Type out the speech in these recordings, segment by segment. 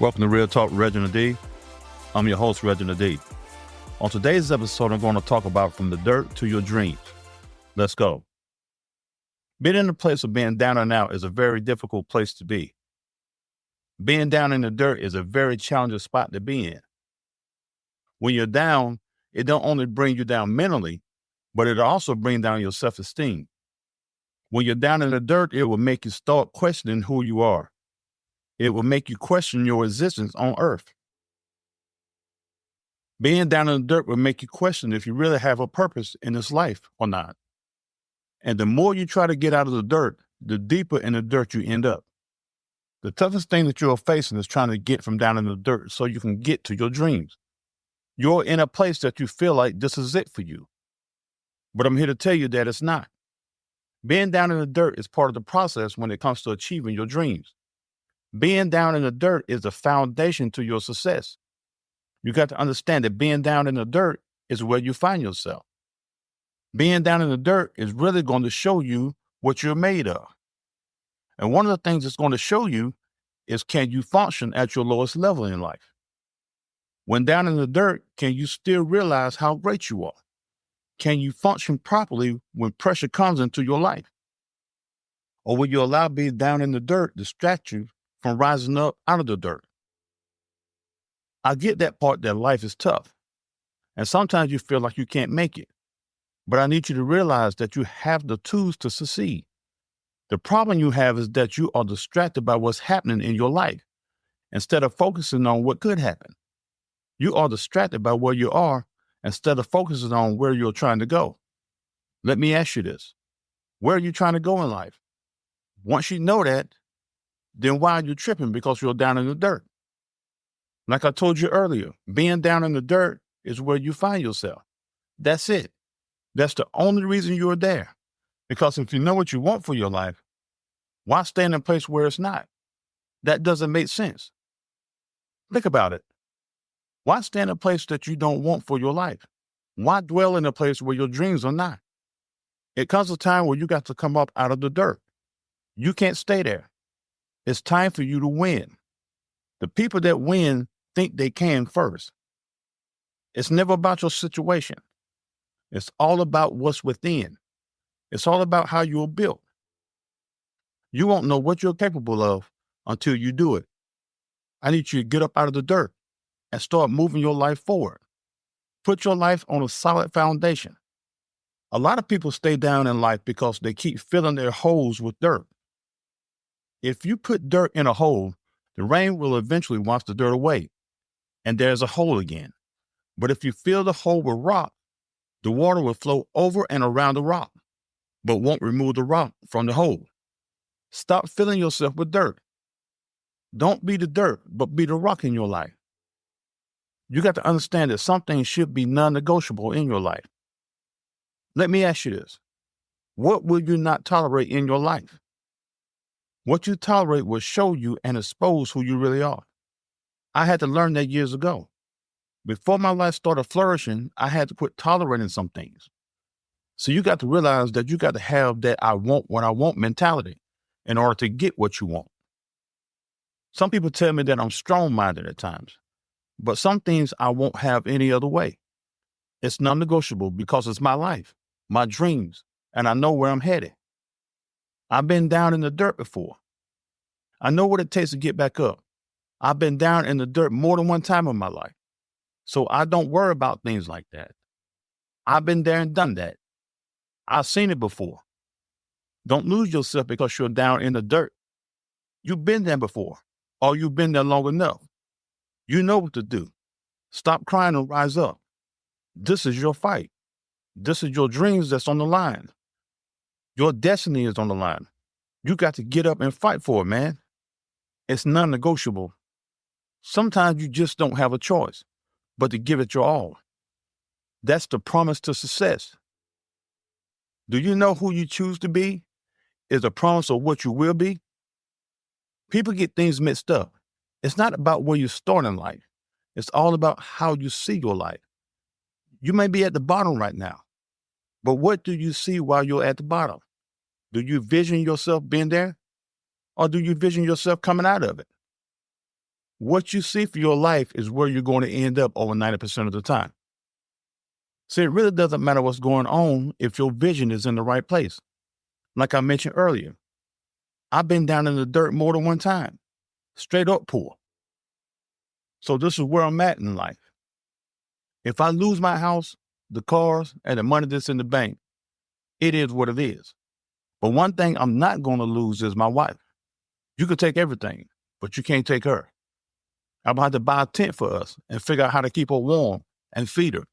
Welcome to Real Talk with Reginald D. I'm your host, Reginald D. On today's episode, I'm going to talk about from the dirt to your dreams. Let's go. Being in the place of being down and out is a very difficult place to be. Being down in the dirt is a very challenging spot to be in. When you're down, it don't only bring you down mentally, but it also brings down your self-esteem. When you're down in the dirt, it will make you start questioning who you are. It will make you question your existence on earth. Being down in the dirt will make you question if you really have a purpose in this life or not. And the more you try to get out of the dirt, the deeper in the dirt you end up. The toughest thing that you're facing is trying to get from down in the dirt so you can get to your dreams. You're in a place that you feel like this is it for you. But I'm here to tell you that it's not. Being down in the dirt is part of the process when it comes to achieving your dreams. Being down in the dirt is the foundation to your success. You got to understand that being down in the dirt is where you find yourself. Being down in the dirt is really going to show you what you're made of. And one of the things it's going to show you is, can you function at your lowest level in life? When down in the dirt, can you still realize how great you are? Can you function properly when pressure comes into your life? Or will you allow being down in the dirt distract you from rising up out of the dirt? I get that part, that life is tough. And sometimes you feel like you can't make it. But I need you to realize that you have the tools to succeed. The problem you have is that you are distracted by what's happening in your life instead of focusing on what could happen. You are distracted by where you are instead of focusing on where you're trying to go. Let me ask you this. Where are you trying to go in life? Once you know that, then why are you tripping because you're down in the dirt? Like I told you earlier, being down in the dirt is where you find yourself. That's it. That's the only reason you're there. Because if you know what you want for your life, why stay in a place where it's not? That doesn't make sense. Think about it. Why stay in a place that you don't want for your life? Why dwell in a place where your dreams are not? It comes a time where you got to come up out of the dirt. You can't stay there. It's time for you to win. The people that win think they can first. It's never about your situation. It's all about what's within. It's all about how you're built. You won't know what you're capable of until you do it. I need you to get up out of the dirt and start moving your life forward. Put your life on a solid foundation. A lot of people stay down in life because they keep filling their holes with dirt. If you put dirt in a hole, the rain will eventually wash the dirt away, and there's a hole again. But if you fill the hole with rock, the water will flow over and around the rock, but won't remove the rock from the hole. Stop filling yourself with dirt. Don't be the dirt, but be the rock in your life. You got to understand that some things should be non-negotiable in your life. Let me ask you this. What will you not tolerate in your life? What you tolerate will show you and expose who you really are. I had to learn that years ago. Before my life started flourishing, I had to quit tolerating some things. So you got to realize that you got to have that I want what I want mentality in order to get what you want. Some people tell me that I'm strong-minded at times, but some things I won't have any other way. It's non-negotiable because it's my life, my dreams, and I know where I'm headed. I've been down in the dirt before. I know what it takes to get back up. I've been down in the dirt more than one time in my life. So I don't worry about things like that. I've been there and done that. I've seen it before. Don't lose yourself because you're down in the dirt. You've been there before, or you've been there long enough. You know what to do. Stop crying and rise up. This is your fight. This is your dreams that's on the line. Your destiny is on the line. You got to get up and fight for it, man. It's non-negotiable. Sometimes you just don't have a choice but to give it your all. That's the promise to success. Do you know who you choose to be is a promise of what you will be? People get things mixed up. It's not about where you start in life. It's all about how you see your life. You may be at the bottom right now, but what do you see while you're at the bottom? Do you vision yourself being there? Or do you vision yourself coming out of it? What you see for your life is where you're going to end up over 90% of the time. See, it really doesn't matter what's going on if your vision is in the right place. Like I mentioned earlier, I've been down in the dirt more than one time, straight up poor. So this is where I'm at in life. If I lose my house, the cars, and the money that's in the bank, it is what it is. But one thing I'm not going to lose is my wife. You could take everything, but you can't take her. I'm about to buy a tent for us and figure out how to keep her warm and feed her.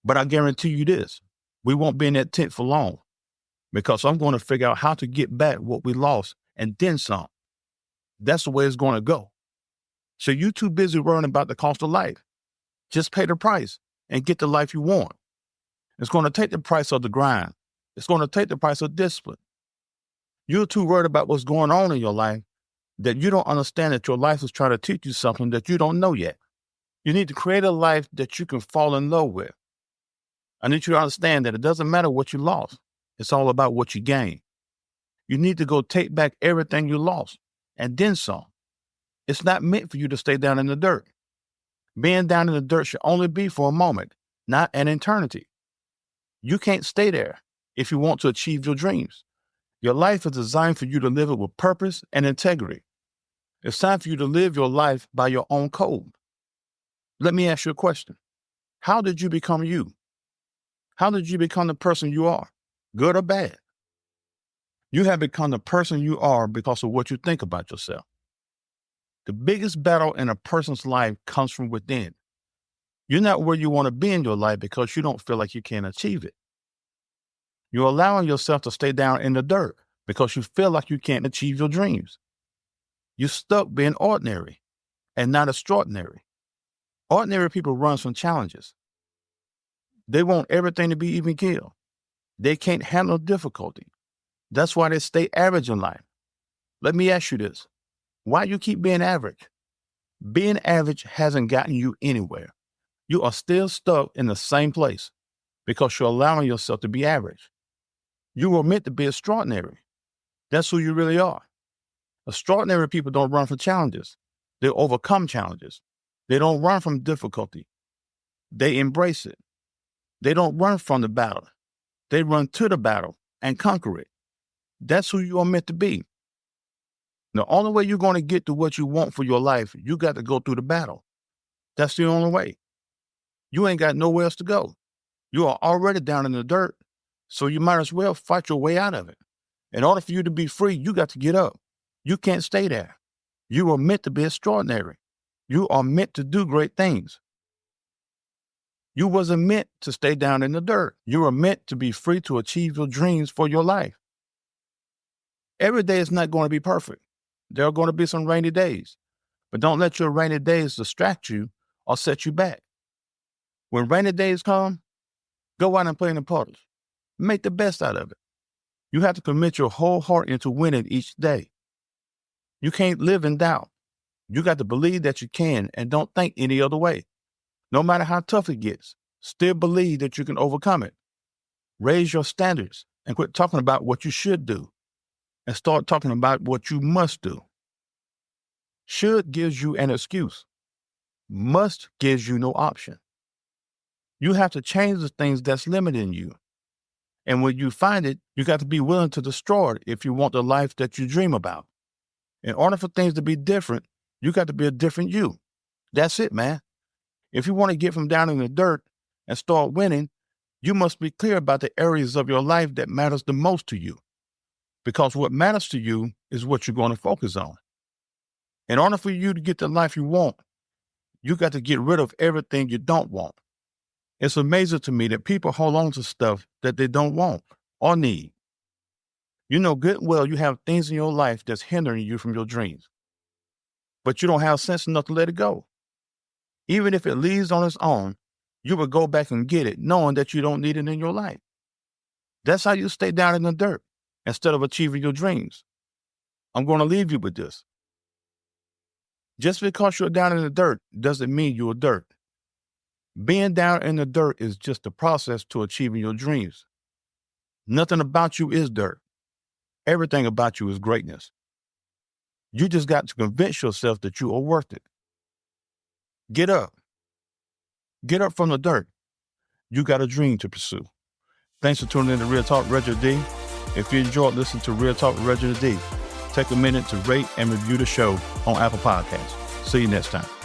But I guarantee you this, we won't be in that tent for long because I'm going to figure out how to get back what we lost and then some. That's the way it's going to go. So you too busy worrying about the cost of life. Just pay the price and get the life you want. It's going to take the price of the grind. It's going to take the price of discipline. You're too worried about what's going on in your life that you don't understand that your life is trying to teach you something that you don't know yet. You need to create a life that you can fall in love with. I need you to understand that it doesn't matter what you lost. It's all about what you gain. You need to go take back everything you lost and then some. It's not meant for you to stay down in the dirt. Being down in the dirt should only be for a moment, not an eternity. You can't stay there if you want to achieve your dreams. Your life is designed for you to live it with purpose and integrity. It's time for you to live your life by your own code. Let me ask you a question. How did you become you? How did you become the person you are, good or bad? You have become the person you are because of what you think about yourself. The biggest battle in a person's life comes from within. You're not where you want to be in your life because you don't feel like you can achieve it. You're allowing yourself to stay down in the dirt because you feel like you can't achieve your dreams. You're stuck being ordinary and not extraordinary. Ordinary people run from challenges. They want everything to be even keel. They can't handle difficulty. That's why they stay average in life. Let me ask you this. Why you keep being average? Being average hasn't gotten you anywhere. You are still stuck in the same place because you're allowing yourself to be average. You were meant to be extraordinary. That's who you really are. Extraordinary people don't run from challenges. They overcome challenges. They don't run from difficulty. They embrace it. They don't run from the battle. They run to the battle and conquer it. That's who you are meant to be. The only way you're going to get to what you want for your life, you got to go through the battle. That's the only way. You ain't got nowhere else to go. You are already down in the dirt, so you might as well fight your way out of it. In order for you to be free, you got to get up. You can't stay there. You are meant to be extraordinary. You are meant to do great things. You wasn't meant to stay down in the dirt. You were meant to be free to achieve your dreams for your life. Every day is not going to be perfect. There are going to be some rainy days, but don't let your rainy days distract you or set you back. When rainy days come, go out and play in the puddles. Make the best out of it. You have to commit your whole heart into winning each day. You can't live in doubt. You got to believe that you can and don't think any other way. No matter how tough it gets, still believe that you can overcome it. Raise your standards and quit talking about what you should do and start talking about what you must do. Should gives you an excuse. Must gives you no option. You have to change the things that's limiting you. And when you find it, you got to be willing to destroy it if you want the life that you dream about. In order for things to be different, you got to be a different you. That's it, man. If you want to get from down in the dirt and start winning, you must be clear about the areas of your life that matters the most to you. Because what matters to you is what you're going to focus on. In order for you to get the life you want, you got to get rid of everything you don't want. It's amazing to me that people hold on to stuff that they don't want or need. You know good and well you have things in your life that's hindering you from your dreams, but you don't have sense enough to let it go. Even if it leaves on its own, you will go back and get it knowing that you don't need it in your life. That's how you stay down in the dirt instead of achieving your dreams. I'm going to leave you with this. Just because you're down in the dirt doesn't mean you're dirt. Being down in the dirt is just the process to achieving your dreams. Nothing about you is dirt. Everything about you is greatness. You just got to convince yourself that you are worth it. Get up. Get up from the dirt. You got a dream to pursue. Thanks for tuning in to Real Talk with Reginald D. If you enjoyed listening to Real Talk with Reginald D, take a minute to rate and review the show on Apple Podcasts. See you next time.